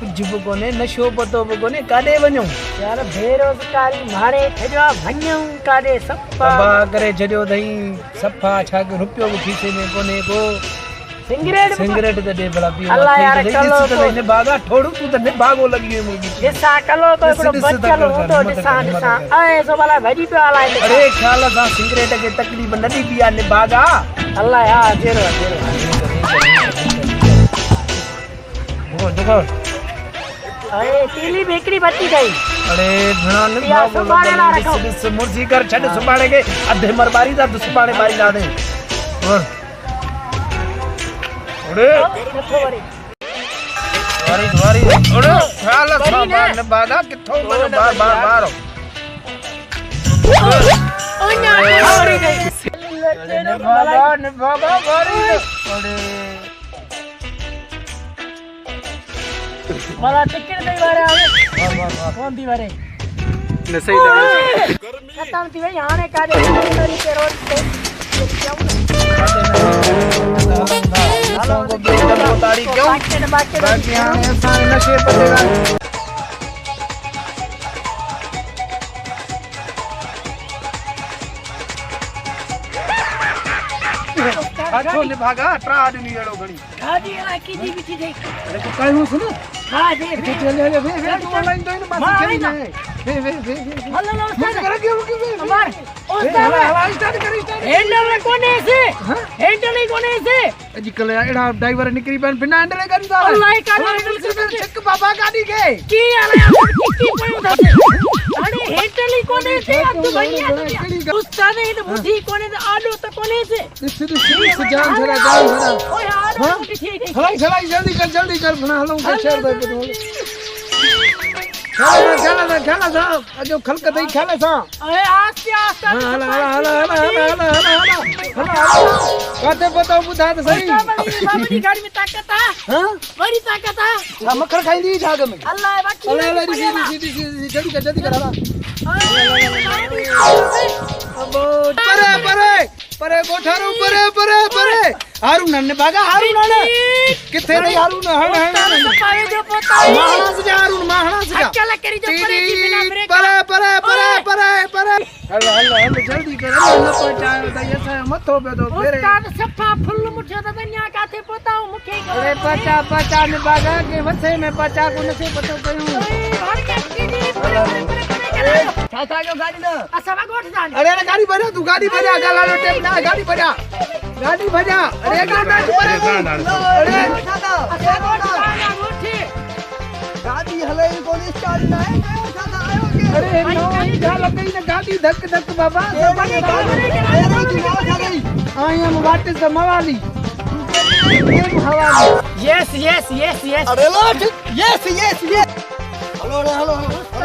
कुछ भी कोने नशो पतो भी कोने काडे वणो यार बेरोजगारी मारे छजो भन्यू काडे सप्पा करे छजो थई सफा छा के रुपयो भी खीसे में कोने को सिगरेट तो दे भला पियो अल्लाह यार कलो तो ने बागा ठोड़ू तू तो ने भागो लगी मुगी दिसा कलो तो एकड़ो बचलो तो दिसा ए सो भला भजी पे आला अरे ख्याल सा सिगरेट के तकलीफ नदी पिया ने बागा अल्लाह यार जेरो वो देखो अरे तीली बेकरी बची गई अरे घणा ने भागो लगी मुर्जी कर छड सुबाड़े के अधे मरबारी दा दुसबाड़े बारी ला दे अरे वारी अरे ख्याल सा ने बागा किथो मन बार ओना छोड़ी गई ने बागा वारी अरे मला टिकट दे वारे आवे कौन दी वारे ने सही लगे खत्म थी भाई आने का दे मेरी पे रोड पे हेलो को बेटा तारीख क्यों बाकी यहां ऐसा नशे पड़ेगा आठो ने भागा ट्रा आदमी एड़ो घणी गाड़ी ला की दी बिठी दे अरे को कहू सुनो हां दे ले ऑनलाइन तो इन बात खेली ना वे हल्ला लो कर क्यों हमार हला स्टार्ट हैंडल कोने से हैंडल ही कोने से अजकल एड़ा ड्राइवर निकरी पन बिना हैंडल करी दा अल्लाह का हैंडल चेक बाबा गाड़ी के की आला की पयो दे अरे हैंडल ही कोने से अब भैया उस्ताद ने बुद्धि कोने से आडो तो कोने से जान जरा ओ यार हलाई जल्दी कर बना हलो के शेर दे खेला सा अजो खलक दई खेले सा अरे आस्ते हला काते बताओ बुधा तो सही बाबा जी गाड़ी में ताकत है हां बड़ी ताकत है मक्खर खाई दी झाग में अल्लाह बाकी सीधी जल्दी कर हला परे गोठारू परे हारून ने भागा हारून ने किथे नहीं हारून पावे जो पोता है महाराज जा हारून महाराज जा अकेला करी जो परे जी बिना ब्रेक परे हलो जल्दी कर न पहुंचायो त ऐसा मतो बेदो फेरे उस्ताद सफा फुल मुठे त दुनिया काथे पोताऊ मुखे अरे पचा ने भागा के वसे में पचा को नसे पतो कयूं छाता जो गाड़ी न असवा गोठ जान अरे गाड़ी भजा तू गाड़ी भजा गला लो टेप ना गाड़ी भजा अरे गाड़ी भरे अरे छाता असवा गोठ जान मुठे गाड़ी हले कोन स्टार्ट ना है छाता आयो के अरे नो जा लगी न गाड़ी धक बाबा आई हम वापस मवाली यस अरे लॉट यस हेलो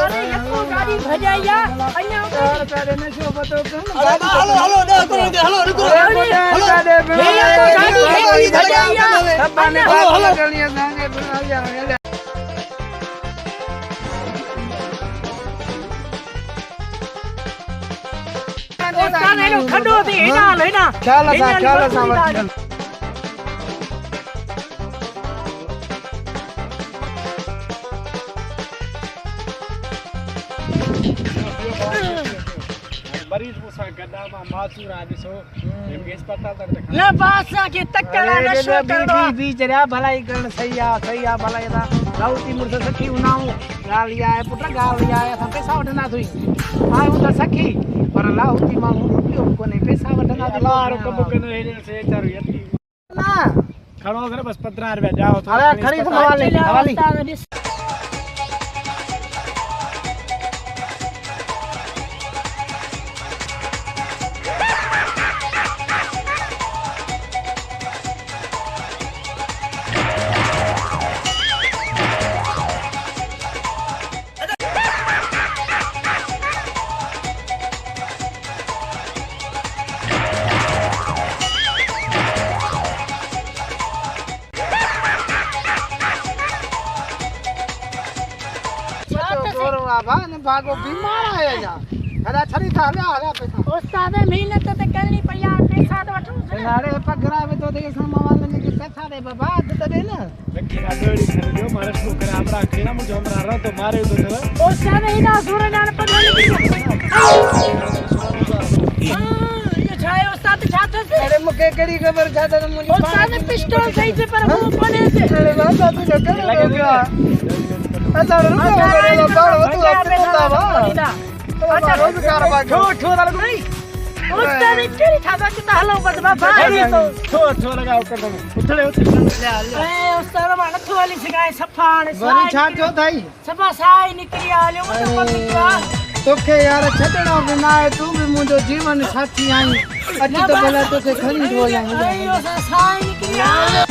अरे यको गाड़ी भजाया अन्या करे न शो पतो कर हेलो रुको हेलो गाड़ी भजाया सब ने हेलो गलियां सांगे बना जा उस्ताद ने खडो दे लेना ख्याल सा मरीज मुसा गड्ढा में मासूर आ दिसो एमके अस्पताल तक न बासा के तक्कड़ा नशो करो बीच रे भलाई करण सही आ भलाई दा राउती मुर्स सखी उनाऊ गालिया है पुत्र गालिया है हम पैसा वठना थई आ उधर सखी पर लाउती मांगू रुपयो कोने पैसा वठना लार कब कने हेने से चार यती ना खड़ो करे बस 15 रुपया जाओ अरे खरीद हवाली भागो बीमार है यहाँ हला छरी था हला पैसा उस्ताद मेहनत त करनी पई आ पैसा त वठूं अरे पगड़ा में तो देख समा वाले ने के पैसा दे बाबा तो दे ना रखिया डोड़ी कर जो मारे छोकरा हमरा खेना मुझे हमरा रह तो मारे तो न उस्ताद इना सुर जान पधली ये छाए उस्ताद छाते से अरे मुके केड़ी खबर छाता मुझे उस्ताद पिस्टल सही से पर वो कोने से अरे बाबा तू जो कर लगे गया अच्छा रुको बड़े बाल तू अपने बाबा अच्छा रोजगार बाकी छो लग नहीं उस्ताद केड़ी छाता के हलो बद बाबा छो लगाओ कर दो उठले ए उस्ताद मां नथो वाली सिगाए सफाण वरी छा थियो थाई सफा साई निकरी आलो तो पतिया तोखे यार छटणो भी ना है तू भी मुझो जीवन साथी आई अच तो भला तोखे खरीद हो जाए अयो साई निकरी आलो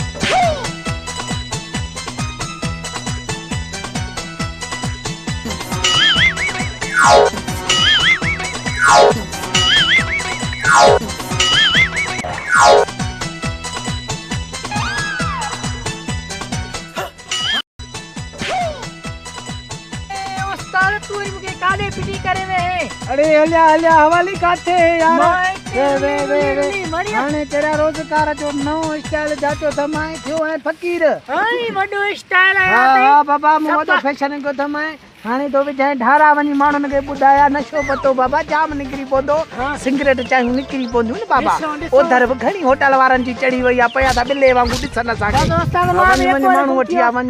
तू मुके काले पिटी करे वे अरे हल्या हल्या हवाली काथे यार वे हाने तेरा रोजगार जो नओ स्टाइल जाचो थमाए थियो है फकीर हाय वडो स्टाइल है हां बाबा मो तो फैशन को थमाए हाने तो विचार ढारा वनी माणन के बुधाया नशो पतो बाबा जाम निकरी पोंदो सिगरेट चाहू निकरी पोंदो न बाबा उधर घणी होटल वारन जी चढ़ी वई आ पया ता बिल्ले वांगू दिसन साके दोस्तान माणू उठिया वन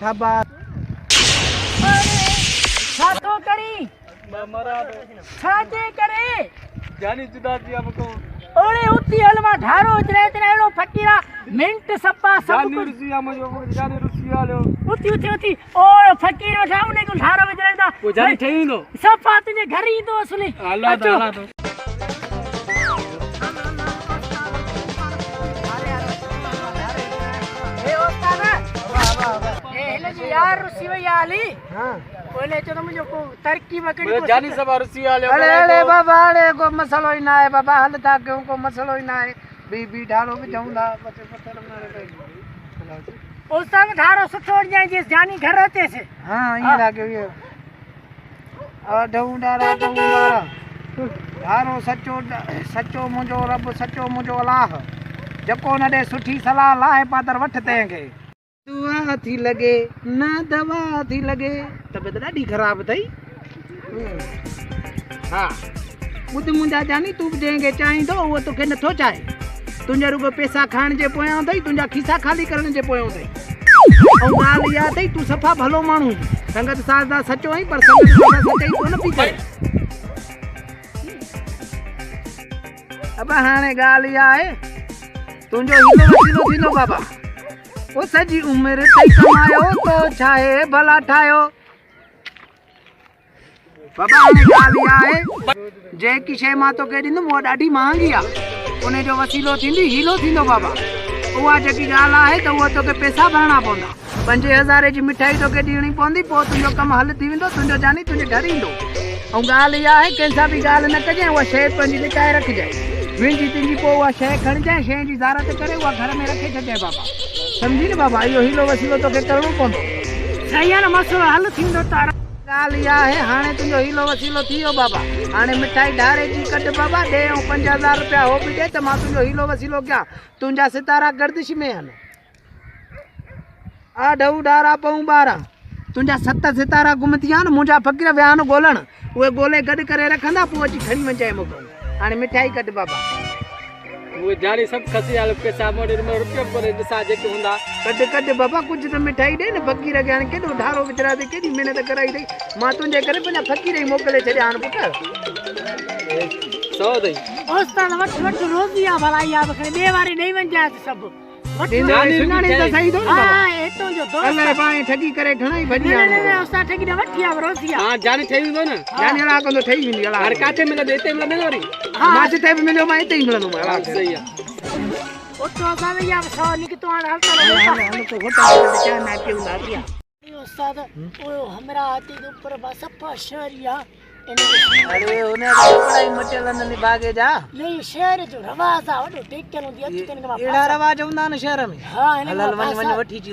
शाबाश छातो करी मरा छाते करे जानी जुदा जी हमको ओड़े उती हलवा ढारो इतने इतने एड़ो फकीरा मिंट सप्पा सब जानी कुछ रुसिया मुझे जानी रुसिया लो उती ओ फकीर उठाउने को ढारो विचरे दा वो जानी ठई दो सप्पा तुझे घर ही दो असली हला दो ए उस्ताद ए ले जी यार रुसी वई आली हां बोले तो मुझे को तरक्की बकड़ी मुझे जानी सब रुसिया लो अरे बाबा अरे को मसलो ही ना है बाबा हल था क्यों को मसलो ही ना है बी ढालो भी जाऊंगा बच्चे पत्थर मारे उस्ताद ढारो सुठो जाए जिस जानी घर रहते से हां ये लागे ये और ढूंढारा ढारो सच्चो सच्चो मुझो रब सच्चो मुझो अल्लाह जको न दे सुठी सलाह लाए पादर वठते के दुआ थी लगे ना दवा थी लगे तबियत ॾाढी ख़राब थई हाँ ॿुध मुंहिंजा जानी तूं जंहिंखे चाहींदो उहो तोखे नथो चाहे तुंहिंजा रुगो पैसा खाइण जे पोयां अथई तुंहिंजा खीसा ख़ाली करण जे पोयां अथई ऐं ॻाल्हि इहा अथई तूं सफ़ा भलो माण्हू संगत साधा सचो आहीं पर संगत सां सचाई कोन थी करे अब हाणे ॻाल्हि इहा आहे तुंहिंजो हीलो वसीलो थींदो बाबा ओ सजी उम्र तई कमायो तो छाए भला ठायो बाबा हाणे ॻाल्हि इहा आहे जेकी शइ मां तोखे ॾींदुमि उहा ॾाढी महांगी आहे उन जो वसीलो थींदी हीलो थींदो बाबा उहा जेकी ॻाल्हि आहे त उहा तोखे पैसा भरणा पवंदा 5000 जी मिठाई तोखे ॾियणी पवंदी पोइ तुंहिंजो कमु हल थी वेंदो तुंहिंजो जानी तुंहिंजे घर ईंदो ऐं ॻाल्हि इहा आहे कंहिंसां बि ॻाल्हि न कजांइ उहा शइ पंहिंजी लिकाए रखजांइ विंजी तिंजी पोइ उहा शइ खणजांइ शइ जी ज़ारत करे उहा घर में रखे छॾजांइ बाबा समझी न बाबा इहो हीलो वसीलो तोखे करिणो पवंदो सही आहे न मसलो हल थींदो तारा ॻाल्हि इहा आहे हाणे तुंहिंजो हीलो वसीलो थी वियो बाबा हाणे मिठाई ढारे जी कढ बाबा ॾे ऐं 5000 रुपया हो बि ॾे त मां तुंहिंजो हीलो वसीलो कयां तुंहिंजा सितारा गर्दिश में आहिनि आ ढऊ ढारा पऊं 12 तुंहिंजा 7 सितारा गुम थी विया आहिनि मुंहिंजा फ़क़ीर विया आहिनि ॻोल्हण उहे ॻोल्हे गॾु करे रखंदा पोइ अची खणी वञजांइ मूंखे हाणे मिठाई कढ बाबा वो जानी सब खसी आलो पैसा मोड़े में रुपयो पर दिसा जेके हुंदा कढ बाबा कुछ तो मिठाई ॾे न फ़क़ीर खे हाणे केॾो ढारो विचरा ते केॾी महिनत कराई अथई मां तुंहिंजे करे पंहिंजा फ़क़ीर ई मोकिले छॾिया आहिनि पुटु 100 दई उस्ताद वठ रोज़ी आ भलाई आ बखरे ॿे वारी ॾेई वञजां सभु सुञाणी त सही थो न हां एतो जो दोस्त अलाए पाए ठगी करे घणाई भॼी न उस्ताद ठगी न वठी आ रोज़ी आ हां जानी ठही वेंदो न जानी अला कंदो ठही वेंदी अला हर काथे मिलंदो हिते मिलंदो वरी मां जिते बि मिलियो मां हिते ई मिलंदो मां सही आहे ओतो असां वे या सौ निकतो हाणे हलता हम तो होटल में क्या ना के उड़ा दिया उस्ताद ओ हमरा हाथी के ऊपर बस सफा शहरिया अरे उन्हें कपड़ा ही मटेलन ने भागे जा नहीं शहर जो रवाज आ वडो टेकल होंदी अच्छी तने का एड़ा रवाज हुंदा न शहर में हां हलल वन वन वठी जी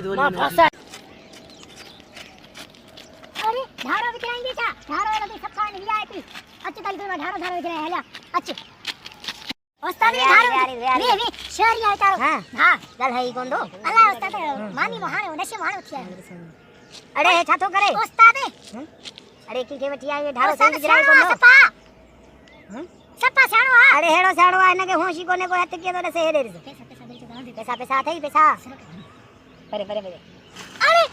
अरे धारा ढारो विकराएंगे क्या ढारो लगे सब खाने लिया है कि अच्छे तरीके में ढारो ढारो विकराए हेला अच्छे उस्ताद ने ढारो वे शहर आया तारो हां गल है कोन दो अल्लाह उस्ताद मानी महाने नशे महाने थिया अरे छातो करे उस्ताद अरे की के वठी आए ढारो से विकराए कोन दो सप्पा साणो अरे हेड़ो साणो आ इनके होशी कोने को हत के तो से हेड़े पैसा पैसा थई पैसा परे परे परे अरे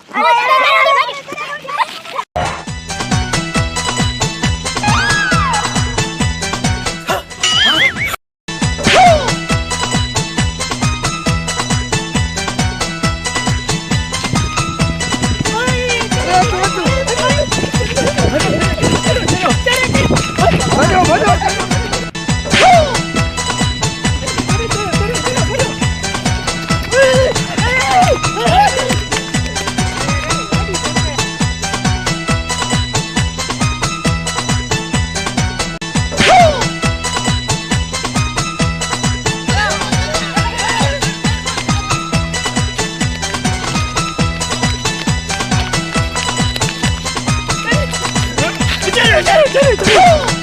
चलो